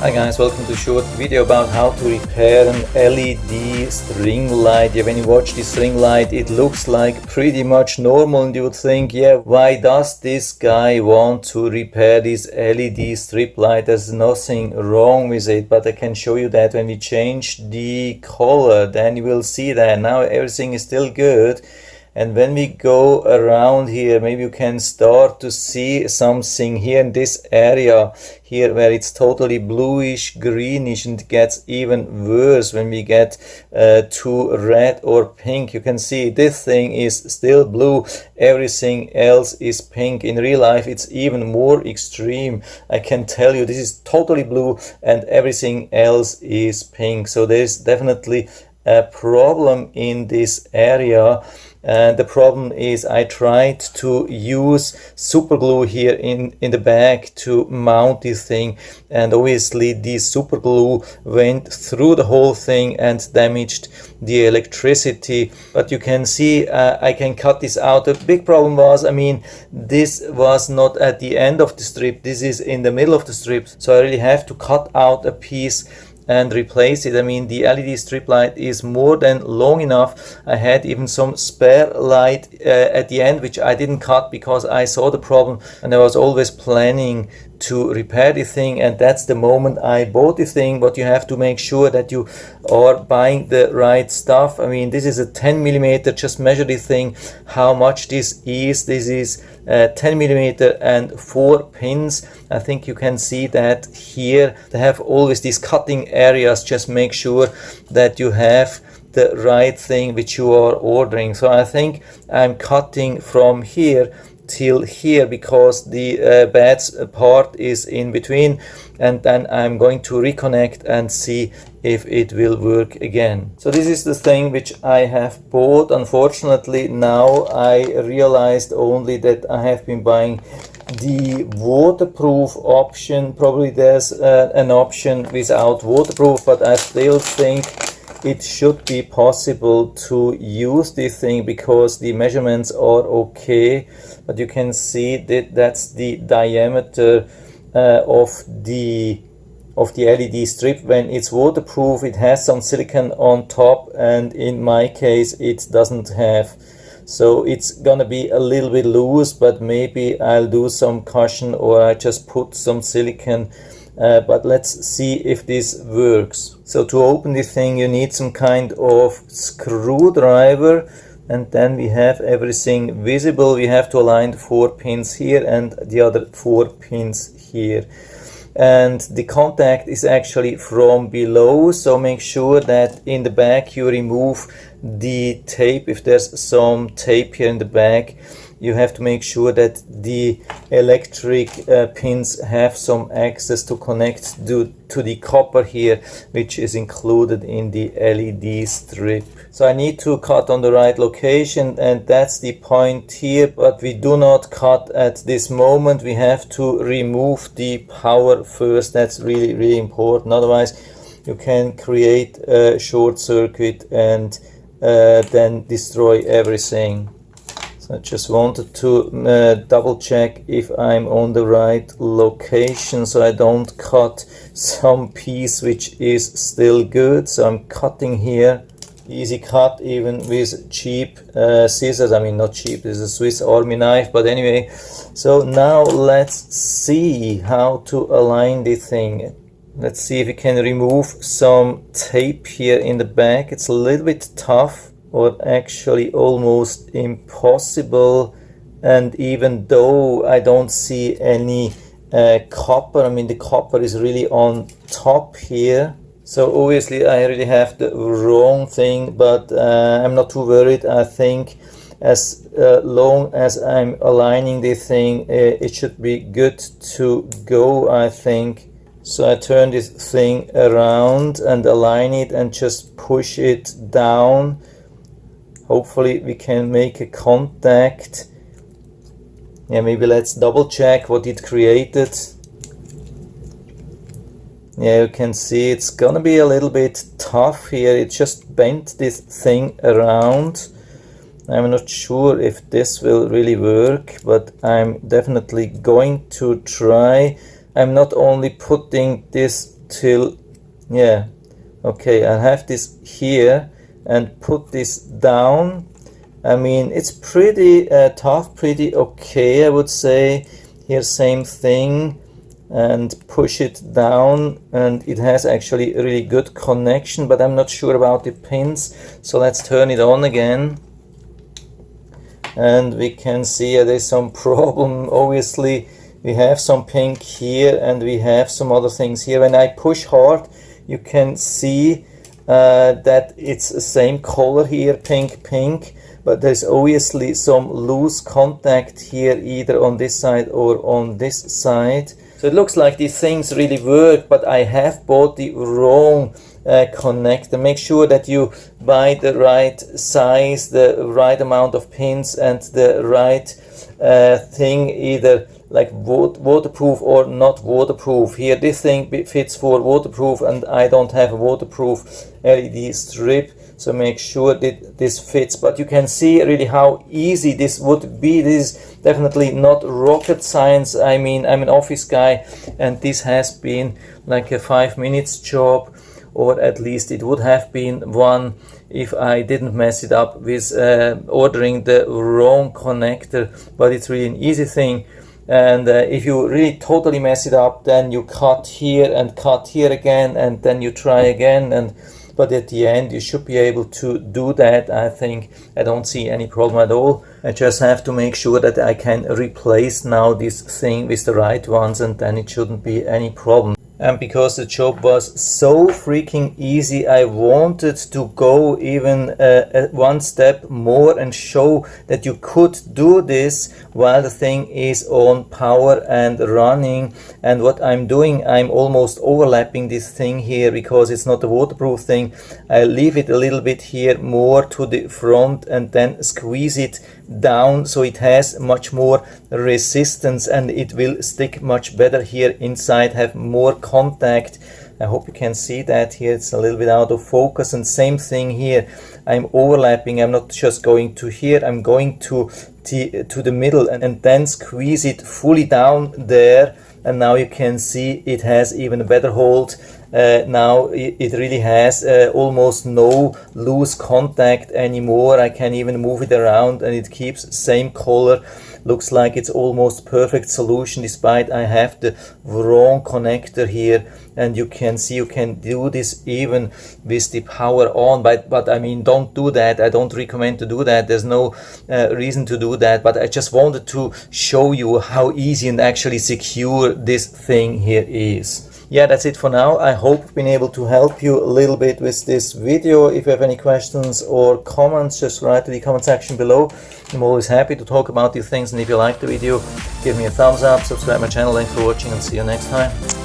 Hi guys, welcome to a short video about how to repair an LED string light. Yeah, when you watch this string light, it looks like pretty much normal and you would think, yeah, why does this guy want to repair this LED strip light? There's nothing wrong with it, but I can show you that when we change the color, then you will see that now everything is still good. And when we go around here, maybe you can start to see something here in this area here where it's totally bluish, greenish, and it gets even worse when we get to red or pink. You can see this thing is still blue, everything else is pink. In real life, it's even more extreme. I can tell you this is totally blue and everything else is pink. So there's definitely a problem in this area. And the problem is I tried to use super glue here in the back to mount this thing, and obviously this super glue went through the whole thing and damaged the electricity. But you can see I can cut this out. The big problem was, this was not at the end of the strip, this is in the middle of the strip, so I really have to cut out a piece and replace it. The LED strip light is more than long enough. I had even some spare light at the end, which I didn't cut because I saw the problem and I was always planning to repair the thing, and that's the moment I bought the thing. But you have to make sure that you are buying the right stuff. This is a 10 millimeter. Just measure the thing how much this is. This is 10 millimeter and 4 pins. I think you can see that here. They have always these cutting areas. Just make sure that you have the right thing which you are ordering. So I think I'm cutting from here till here because the bad part is in between, and then I'm going to reconnect and see if it will work again. So this is the thing which I have bought. Unfortunately now I realized only that I have been buying the waterproof option. Probably there's an option without waterproof, but I still think it should be possible to use this thing because the measurements are okay. But you can see that that's the diameter of the LED strip. When it's waterproof, it has some silicone on top, and in my case it doesn't have. So it's gonna be a little bit loose, but maybe I'll do some cushion or I just put some silicone. But let's see if this works. So to open this thing you need some kind of screwdriver, and then we have everything visible. We have to align the 4 pins here and the other 4 pins here, and the contact is actually from below, so make sure that in the back you remove the tape. If there's some tape here in the back, you have to make sure that the electric pins have some access to connect to the copper here, which is included in the LED strip. So I need to cut on the right location, and that's the point here, but we do not cut at this moment. We have to remove the power first. That's really important, otherwise you can create a short circuit and then destroy everything. So I just wanted to double check if I'm on the right location so I don't cut some piece which is still good. So I'm cutting here, easy cut even with cheap scissors. Not cheap, this is a Swiss Army knife, but anyway. So now let's see how to align the thing. Let's see if we can remove some tape here in the back. It's a little bit tough, or actually almost impossible, and even though I don't see any copper, the copper is really on top here. So obviously I really have the wrong thing, but I'm not too worried. I think as long as I'm aligning the thing, it should be good to go, I think. So I turn this thing around and align it and just push it down. Hopefully we can make a contact. Yeah, maybe let's double check what it created. Yeah, you can see it's gonna be a little bit tough here. It just bent this thing around. I'm not sure if this will really work, but I'm definitely going to try. I'm not only putting this till, yeah, okay, I have this here and put this down. I mean, it's pretty tough, pretty okay, I would say. Here, same thing, and push it down, and it has actually a really good connection, but I'm not sure about the pins, so let's turn it on again. And we can see there's some problem. Obviously we have some pink here and we have some other things here. When I push hard, you can see that it's the same color here, pink, but there's obviously some loose contact here, either on this side or on this side. So it looks like these things really work, but I have bought the wrong connector. Make sure that you buy the right size, the right amount of pins, and the right thing, either like waterproof or not waterproof. Here this thing fits for waterproof, and I don't have a waterproof LED strip, so make sure that this fits. But you can see really how easy this would be. This is definitely not rocket science. I mean, I'm an office guy, and this has been like a 5 minutes job, or at least it would have been one if I didn't mess it up with ordering the wrong connector. But it's really an easy thing. And if you really totally mess it up, then you cut here and cut here again, and then you try again. But at the end you should be able to do that. I think I don't see any problem at all. I just have to make sure that I can replace now this thing with the right ones, and then it shouldn't be any problem. And because the job was so freaking easy, I wanted to go even one step more and show that you could do this while the thing is on power and running. And what I'm doing, I'm almost overlapping this thing here, because it's not a waterproof thing. I leave it a little bit here more to the front, and then squeeze it down so it has much more resistance, and it will stick much better here inside, have more contact. I hope you can see that here. It's a little bit out of focus. And same thing here, I'm overlapping. I'm not just going to here, I'm going to the middle, and then squeeze it fully down there. And now you can see it has even a better hold. Now it really has almost no loose contact anymore. I can even move it around, and it keeps same color. Looks like it's almost perfect solution, despite I have the wrong connector here. And you can see you can do this even with the power on, but I mean, don't do that. I don't recommend to do that. There's no reason to do that, but I just wanted to show you how easy and actually secure this thing here is. Yeah, that's it for now. I hope I've been able to help you a little bit with this video. If you have any questions or comments, just write to the comment section below. I'm always happy to talk about these things, and if you like the video, give me a thumbs up, subscribe my channel. Thanks for watching, and see you next time.